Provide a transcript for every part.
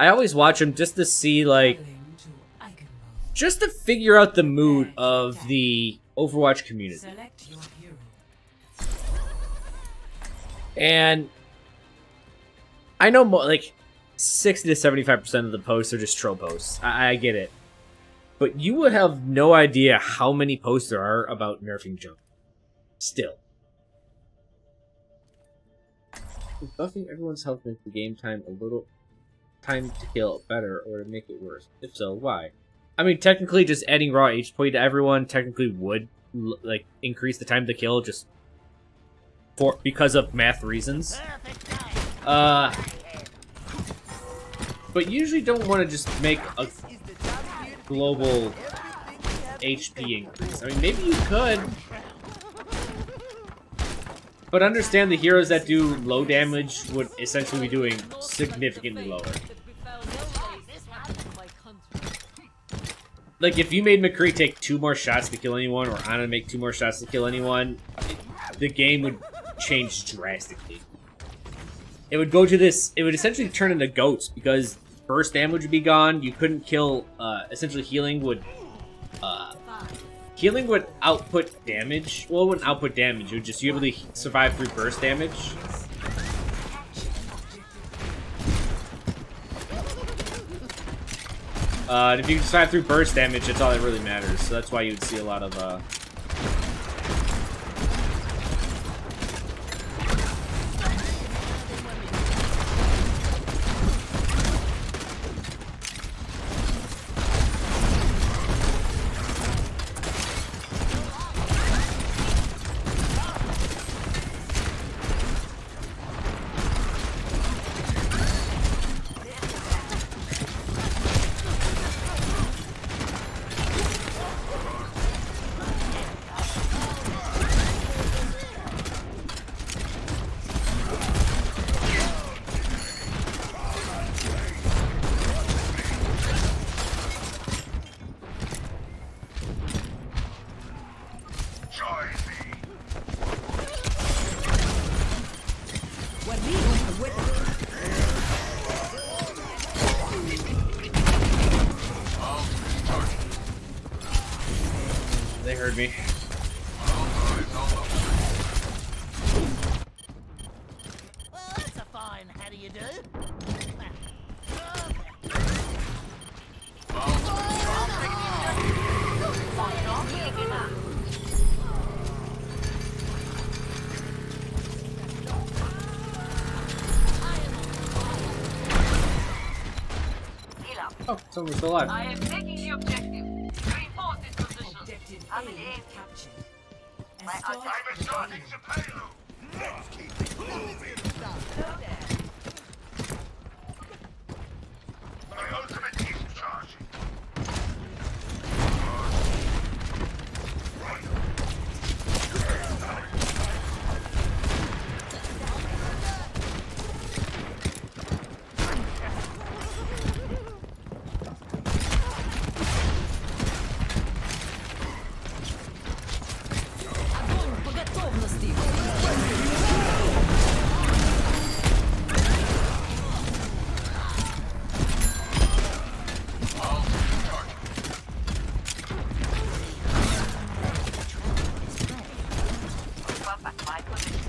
I always watch them just to see, like, just to figure out the mood of the Overwatch community. And I know, like, 60 to 75% of the posts are just troll posts. I get it. But you would have no idea how many posts there are about nerfing junk. Still. Buffing everyone's health makes the game time a little time to kill better, or to make it worse. If so, why? I mean, technically, just adding raw HP to everyone technically would like increase the time to kill, just because of math reasons. But you usually don't want to just make a global HP increase. I mean, maybe you could. But understand the heroes that do low damage would essentially be doing significantly lower. Like, if you made McCree take 2 more shots to kill anyone, or Ana make 2 more shots to kill anyone, the game would change drastically. It would go to this, it would essentially turn into goats, because burst damage would be gone, you couldn't kill, essentially healing would output damage. Well, it wouldn't output damage, it would just be able to survive through burst damage. And if you can survive through burst damage, that's all that really matters. So that's why you would see a lot of, they heard me. Well, that's a fine how do you do? Oh, someone's still alive. I am taking the objective. Reinforce this position. Objective I'm A in aim. captured. My Escort ultimate Starting the payload! Let's keep it moving! My ultimate is charging! огонь по готовности. Papa, my position.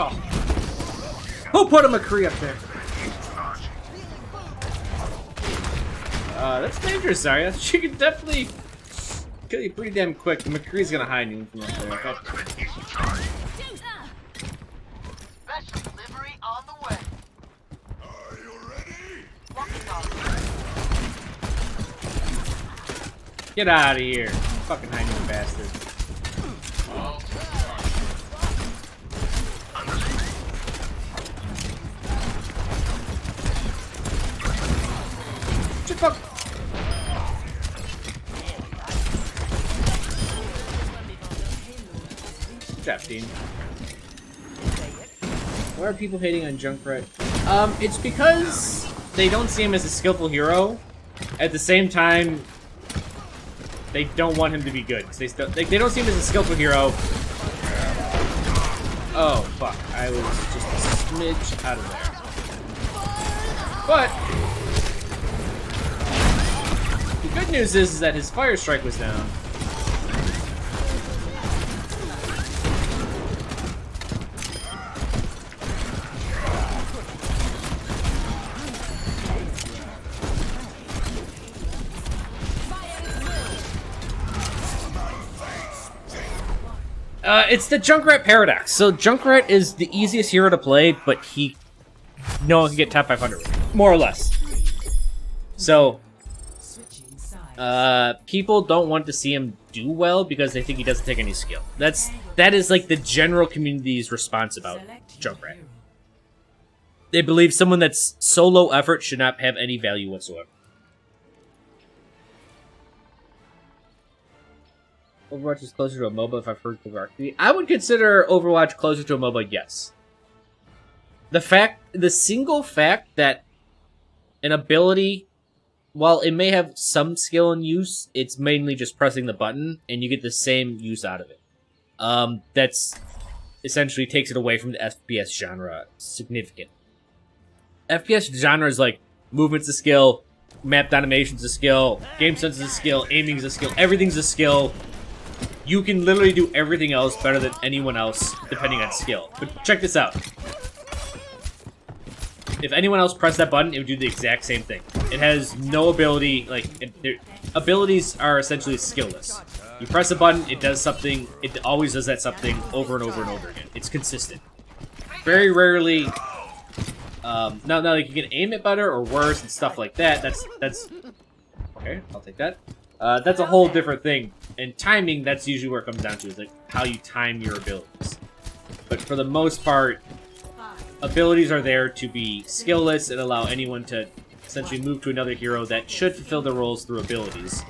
Oh. Who put a McCree up there? That's dangerous, Zarya. She can definitely kill you pretty damn quick. The McCree's gonna hide you from up there. My ultimate is charging! Special delivery on the way. Are you ready? Walking on. Get out of here. Fucking hiding, you bastard. Shit, fuck. Good job, team. Why are people hating on Junkrat? It's because they don't see him as a skillful hero. At the same time, they don't want him to be good. So they don't see him as a skillful hero. Oh, fuck. I was just a smidge out of there. But the good news is that his fire strike was down. It's the Junkrat paradox. So Junkrat is the easiest hero to play, but no one can get top 500 with him, more or less. So people don't want to see him do well because they think he doesn't take any skill. That is like the general community's response about Junkrat. They believe someone that's so low effort should not have any value whatsoever. Overwatch is closer to a MOBA if I've heard correctly. I would consider Overwatch closer to a MOBA, yes. The single fact that an ability, while it may have some skill and use, it's mainly just pressing the button, and you get the same use out of it. That's essentially takes it away from the FPS genre significant. FPS genre is like movement's a skill, map animation's a skill, game sense is a skill, aiming's a skill, everything's a skill. You can literally do everything else better than anyone else, depending on skill. But check this out. If anyone else pressed that button, it would do the exact same thing. It has no ability, abilities are essentially skillless. You press a button, it does something, it always does that something over and over and over again. It's consistent. Very rarely, now like you can aim it better or worse and stuff like that, that's, okay, I'll take that. That's a whole different thing. And timing, that's usually where it comes down to, is like how you time your abilities. But for the most part, abilities are there to be skillless and allow anyone to essentially move to another hero that should fulfill their roles through abilities.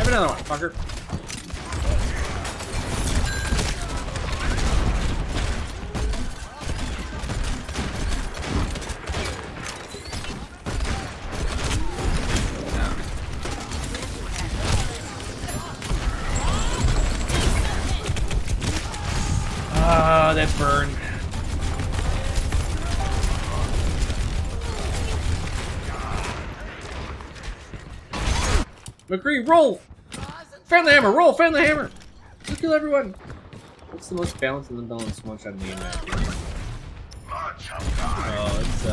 Another one, fucker. Ah, that burned. McCree, roll! Fan the hammer! Roll! Fan the hammer! Let's kill everyone! What's the most balanced and unbalanced one-shot in the game map? Oh, it's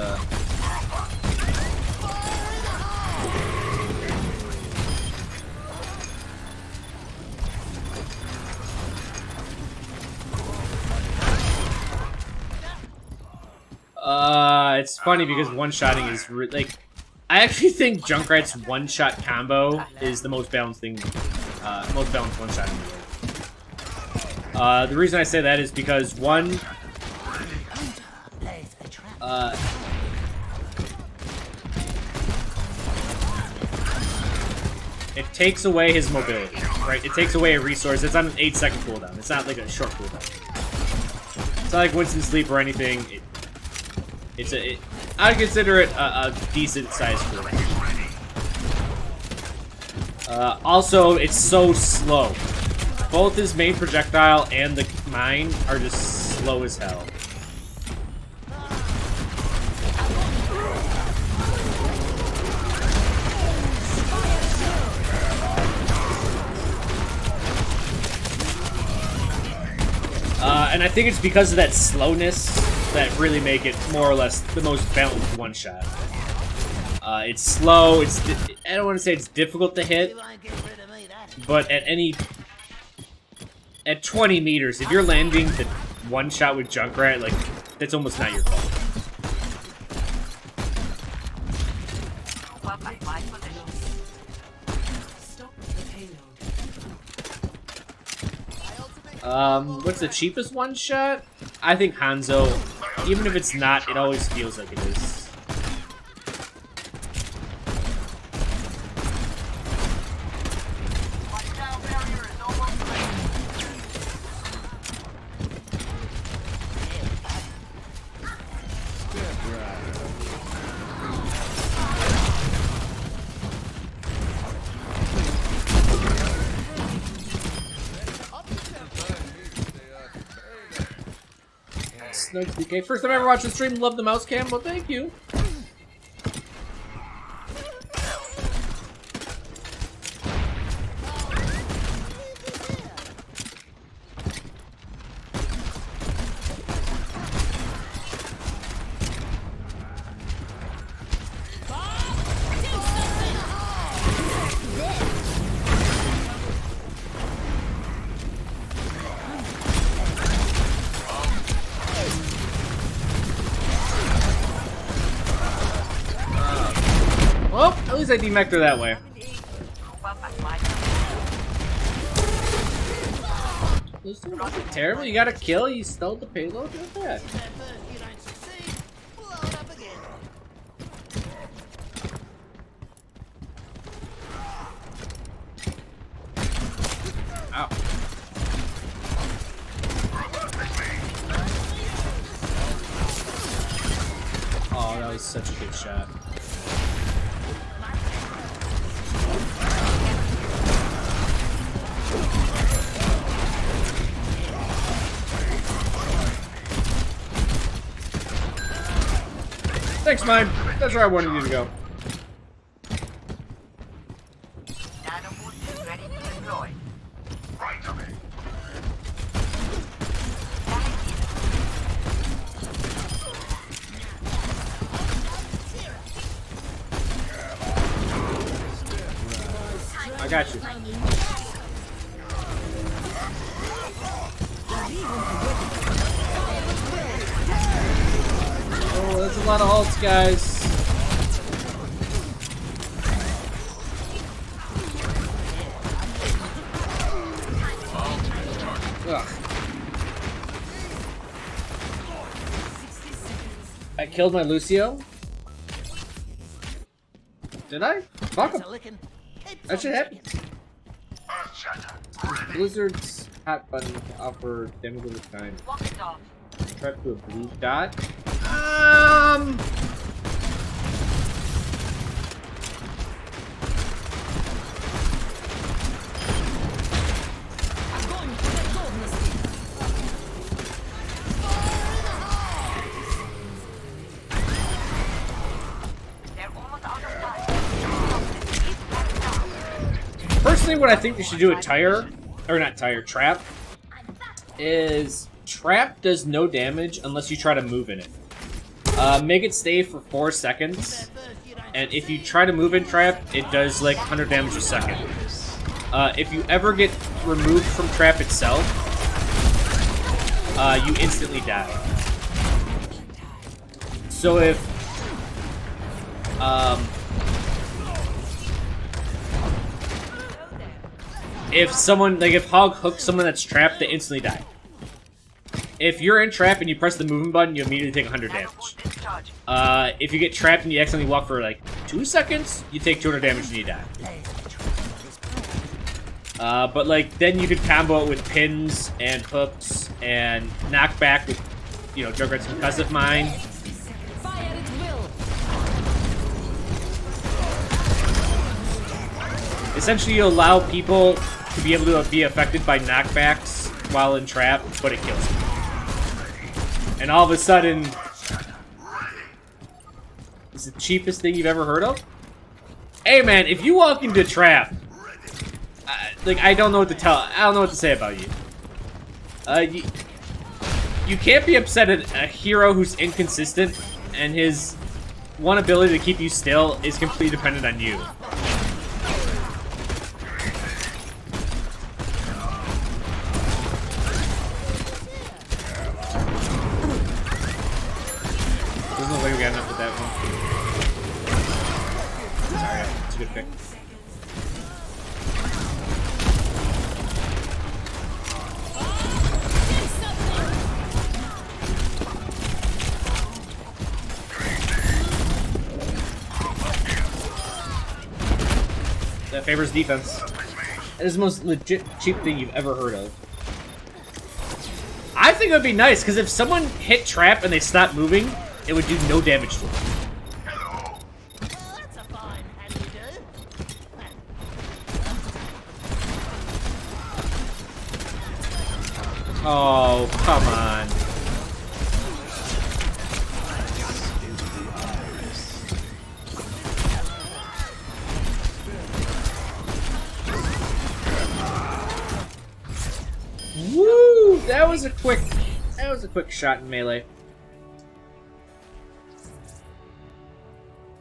it's funny because one-shotting is like, I actually think Junkrat's one-shot combo is the most balanced thing, most balanced one-shot in the world. The reason I say that is because one, it takes away his mobility, right? It takes away a resource. It's on an 8-second cooldown. It's not like a short cooldown. It's not like Winston Sleep or anything. I'd consider it a decent-sized cooldown. Also, it's so slow. Both his main projectile and the mine are just slow as hell. And I think it's because of that slowness that really make it more or less the most balanced one-shot. It's slow, I don't want to say it's difficult to hit, but at 20 meters, if you're landing the one shot with Junkrat, like, that's almost not your fault. Move up at my position. Stop the payload. What's the cheapest one shot? I think Hanzo. Even if it's not, it always feels like it is. My down barrier is almost ready. Snug BK. First time I ever watched the stream. Love the mouse cam. Well, thank you. Well, at least I demeched her that way. Move up at my This dude wasn't terrible. You got a kill. You stole the payload. Look at that. At first you don't succeed, blow it up again. Ow. Oh, that was such a good shot. Thanks, mine. That's where I wanted you to go. nano boost is ready to deploy. Right away. I got you. Oh, that's a lot of ults, guys. Ugh. I killed my Lucio. Did I? Fuck him. It's a licking. Keeps That on should happen. licking. Earth shatter. Blizzard's hot button to offer damage over time. Walk it off. Trap to a blue dot. Огонь по готовности. They're almost out of time. Keep that down. Personally, what I think we should do with Tire, or not Tire, Trap, is Trap does no damage unless you try to move in it. Make it stay for 4 seconds, At first you don't and if you try to move in Trap, it does like 100 damage a second. If you ever get removed from Trap itself, you instantly die. So if someone, like if Hog hooks someone that's trapped, they instantly die. If you're in trap and you press the movement button, you immediately take 100 Nano damage. boost discharging. If you get trapped and you accidentally walk for like 2 seconds, you take 200 damage and you die. But like then you could combo it with pins and hooks and knockback with, you know, Junkrat's concussive mine. Fire at will. Essentially, you allow people to be able to be affected by knockbacks while in trap, but it kills them. And all of a sudden, it's the cheapest thing you've ever heard of? Hey man, if you walk into trap, like I don't know what to tell. I don't know what to say about you. You can't be upset at a hero who's inconsistent, and his one ability to keep you still is completely dependent on you. got enough with that one. Sorry, it's a good pick. That favors defense. That is the most legit cheap thing you've ever heard of. I think it would be nice, because if someone hit trap and they stopped moving, it would do no damage to them. Well, that's a fine. How do you do? Oh, come on. Woo! That was a quick shot in melee.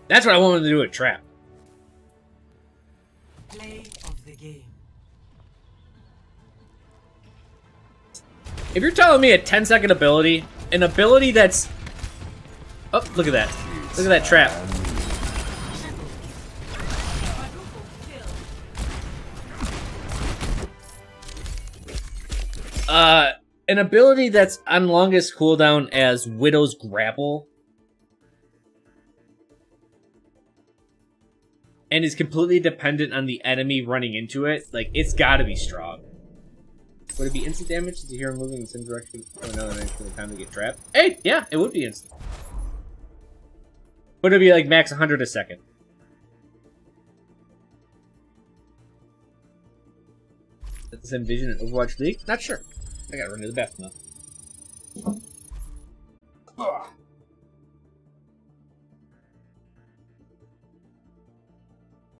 That's what I wanted to do with trap. Play of the game. If you're telling me a 10-second ability, an ability that's... Oh, look at that. Look at that trap. An ability that's on longest cooldown as Widow's Grapple. And is completely dependent on the enemy running into it. Like, it's gotta be strong. Would it be instant damage to hear him moving in the same direction for another minute for the time to get trapped? Hey, yeah, it would be instant. Would it be like max 100 a second? Is that the same vision in Overwatch League? Not sure. I gotta run to the bathroom now. Ugh.